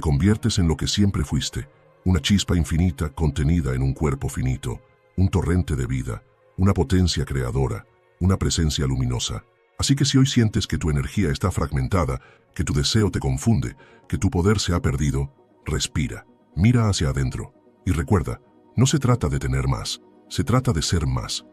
conviertes en lo que siempre fuiste, una chispa infinita contenida en un cuerpo finito, un torrente de vida, una potencia creadora, una presencia luminosa. Así que si hoy sientes que tu energía está fragmentada, que tu deseo te confunde, que tu poder se ha perdido, respira, mira hacia adentro y recuerda, no se trata de tener más, se trata de ser más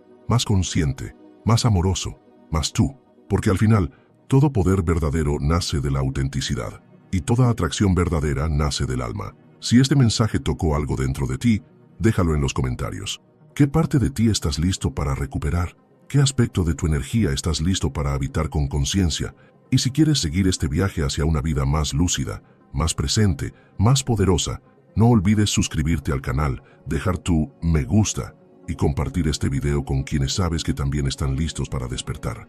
consciente, más amoroso, más tú, porque al final, todo poder verdadero nace de la autenticidad y toda atracción verdadera nace del alma. Si este mensaje tocó algo dentro de ti, déjalo en los comentarios. ¿Qué parte de ti estás listo para recuperar? ¿Qué aspecto de tu energía estás listo para habitar con conciencia? Y si quieres seguir este viaje hacia una vida más lúcida, más presente, más poderosa, no olvides suscribirte al canal, dejar tu me gusta y compartir este video con quienes sabes que también están listos para despertar.